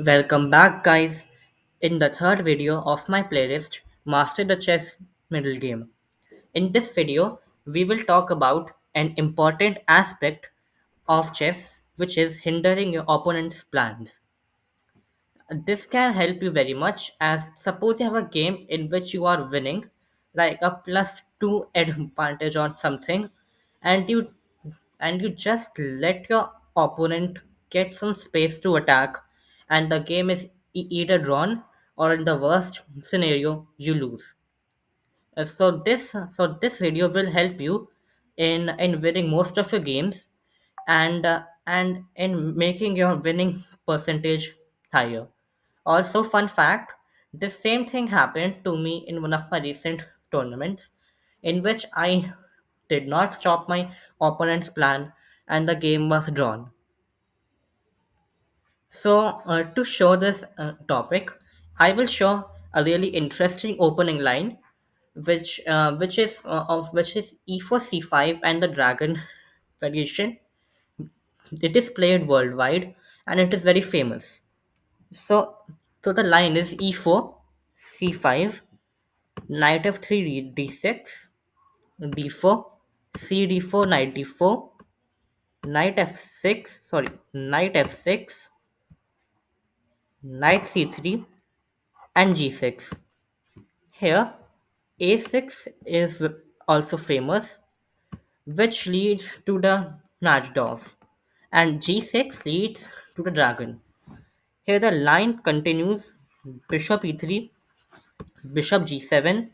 Welcome back, guys, in the third video of my playlist, Master the Chess Middle Game. In this video, we will talk about an important aspect of chess which is hindering your opponent's plans. This can help you very much as suppose you have a game in which you are winning, like a +2 advantage on something, and you just let your opponent get some space to attack, and the game is either drawn or in the worst scenario you lose. So this video will help you in winning most of your games and in making your winning percentage higher. Also, fun fact: the same thing happened to me in one of my recent tournaments, in which I did not stop my opponent's plan and the game was drawn. So, to show this topic, I will show a really interesting opening line, which is E4 C5 and the dragon variation. It is played worldwide and it is very famous. So, so the line is E4 C5, knight f3 d6, d4, c d4 knight d4, knight f6, sorry, knight f6, knight c3, and g6. Here, a6 is also famous, which leads to the Najdorf, and g6 leads to the dragon. Here the line continues bishop e3, bishop g7,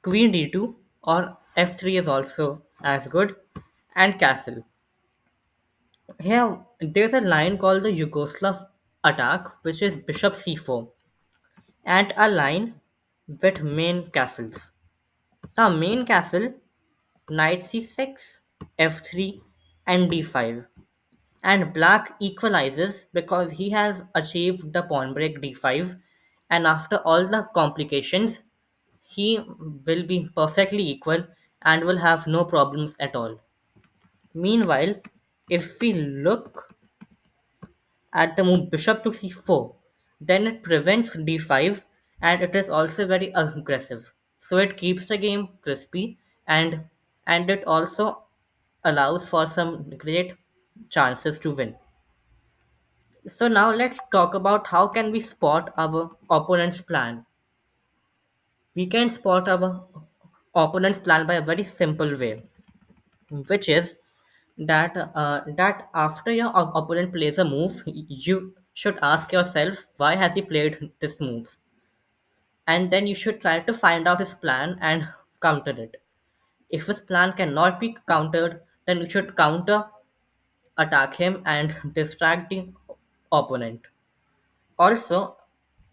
queen d2, or f3 is also as good, and castle. Here there's a line called the Yugoslav attack, which is bishop c4, and a line with main castles. The main castle, knight c6, f3, and d5. And black equalizes because he has achieved the pawn break d5, and after all the complications, he will be perfectly equal and will have no problems at all. Meanwhile, if we look at the move bishop to c4, then it prevents d5 and it is also very aggressive. So it keeps the game crispy and it also allows for some great chances to win. So now let's talk about how can we spot our opponent's plan. We can spot our opponent's plan by a very simple way, which is that after your opponent plays a move, you should ask yourself why has he played this move, and then you should try to find out his plan and counter it. If his plan cannot be countered, then you should counter attack him and distract the opponent. Also,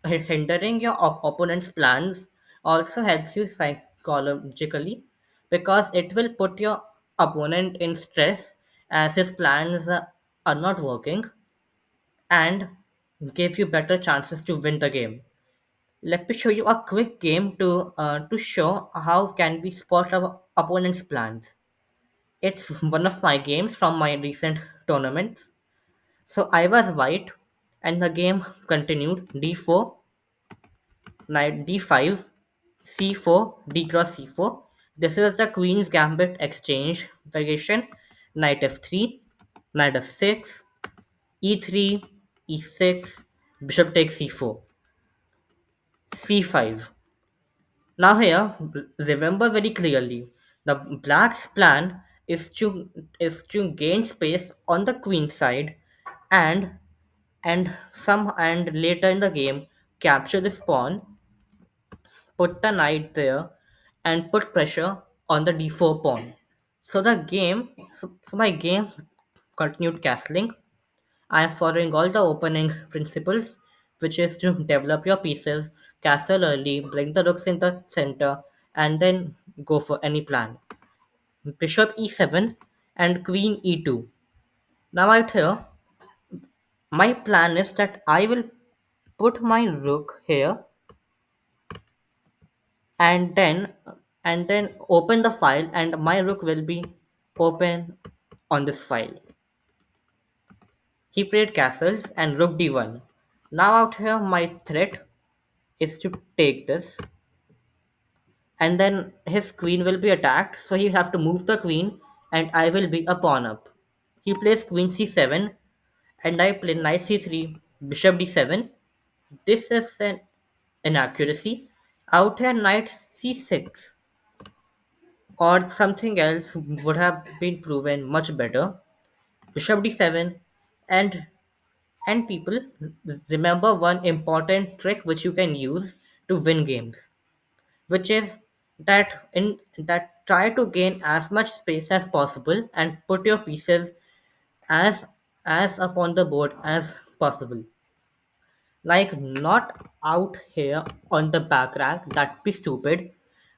hindering your opponent's plans also helps you psychologically because it will put your opponent in stress as his plans are not working and give you better chances to win the game. Let me show you a quick game to show how can we spot our opponent's plans. It's one of my games from my recent tournaments. So I was white and the game continued d4, knight d5, c4, d cross c4. This is the queen's gambit exchange variation. Knight f3, knight f6, e3, e6, bishop takes c4, c5. Now here, remember very clearly, the black's plan is to gain space on the queen side and and later in the game capture this pawn, put the knight there, and put pressure on the d4 pawn. So my game continued castling. I am following all the opening principles, which is to develop your pieces, castle early, bring the rooks in the center, and then go for any plan. Bishop e7 and queen e2. Now out here, my plan is that I will put my rook here and then open the file and my rook will be open on this file. He played castles and rook d1. Now out here my threat is to take this, and then his queen will be attacked, so he have to move the queen, and I will be a pawn up. He plays queen c7, and I play knight c3, bishop d7. This is an inaccuracy. Out here knight c6 or something else would have been proven much better. Bishop d7, and people remember one important trick which you can use to win games, which is that try to gain as much space as possible and put your pieces as up on the board as possible. Like not out here on the back rank, that'd be stupid,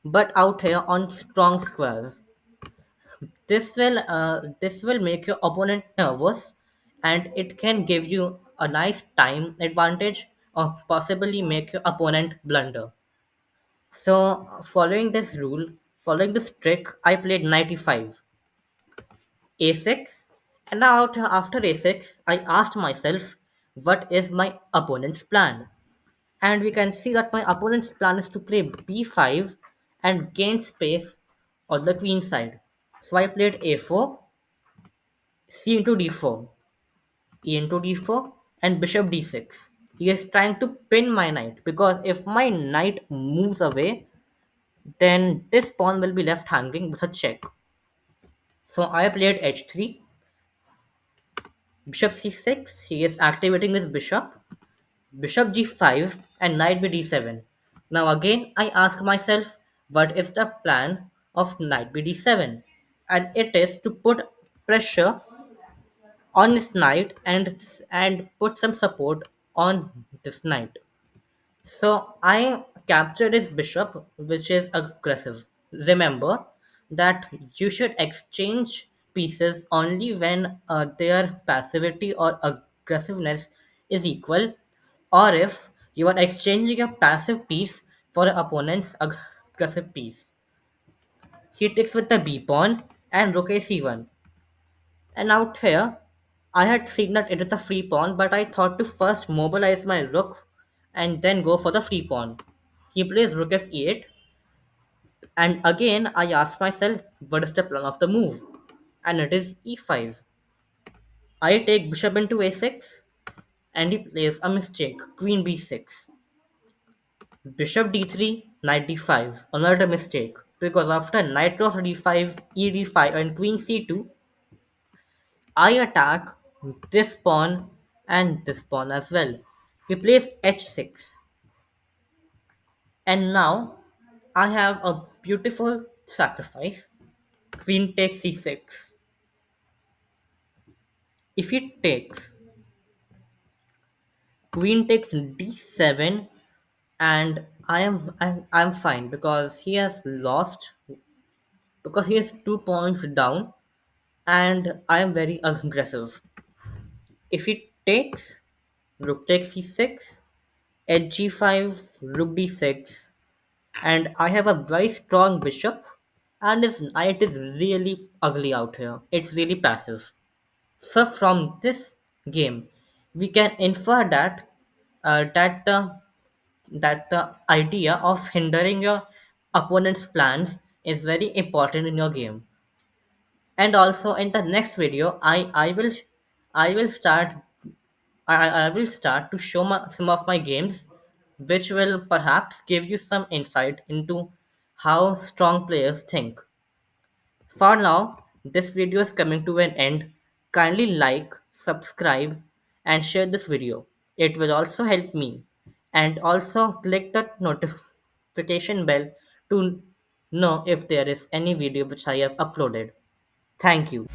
but out here on strong squares. This will make your opponent nervous, and it can give you a nice time advantage or possibly make your opponent blunder. So following this trick, I played 95 a6, and now after a6, I asked myself, what is my opponent's plan? And we can see that my opponent's plan is to play b5 and gain space on the queen side. So I played a4, c into d4, e into d4, and bishop d6. He is trying to pin my knight because if my knight moves away, then this pawn will be left hanging with a check. So I played h3, bishop c6. He is activating his bishop, bishop g5, and knight bd7. Now again, I ask myself, what is the plan of knight bd7? And it is to put pressure on his knight and put some support on this knight. So I captured his bishop, which is aggressive. Remember that you should exchange pieces only when their passivity or aggressiveness is equal, or if you are exchanging a passive piece for an opponent's aggressive piece. He takes with the b pawn and rook a c1. And out here, I had seen that it is a free pawn, but I thought to first mobilize my rook and then go for the free pawn. He plays rook f8, and again I ask myself, what is the plan of the move? And it is e5. I take bishop into a6, and he plays a mistake, queen b6. Bishop d3, knight d5, another mistake, because after knight draws d5, e d5, and queen c2, I attack this pawn and this pawn as well. He plays h6, and now I have a beautiful sacrifice. Queen takes c6. If he takes, queen takes d7, and I'm fine because he has lost, because he has 2 points down, and I am very aggressive. If he takes, rook takes c6, h g5, rook d6, and I have a very strong bishop, and his knight is really ugly out here. It's really passive. So from this game, we can infer that uh, that the that the idea of hindering your opponent's plans is very important in your game. And also in the next video, I will start I will start to show some of my games, which will perhaps give you some insight into how strong players think. For now, this video is coming to an end. Kindly like, subscribe, and share this video. It will also help me. And also click the notification bell to know if there is any video which I have uploaded. Thank you.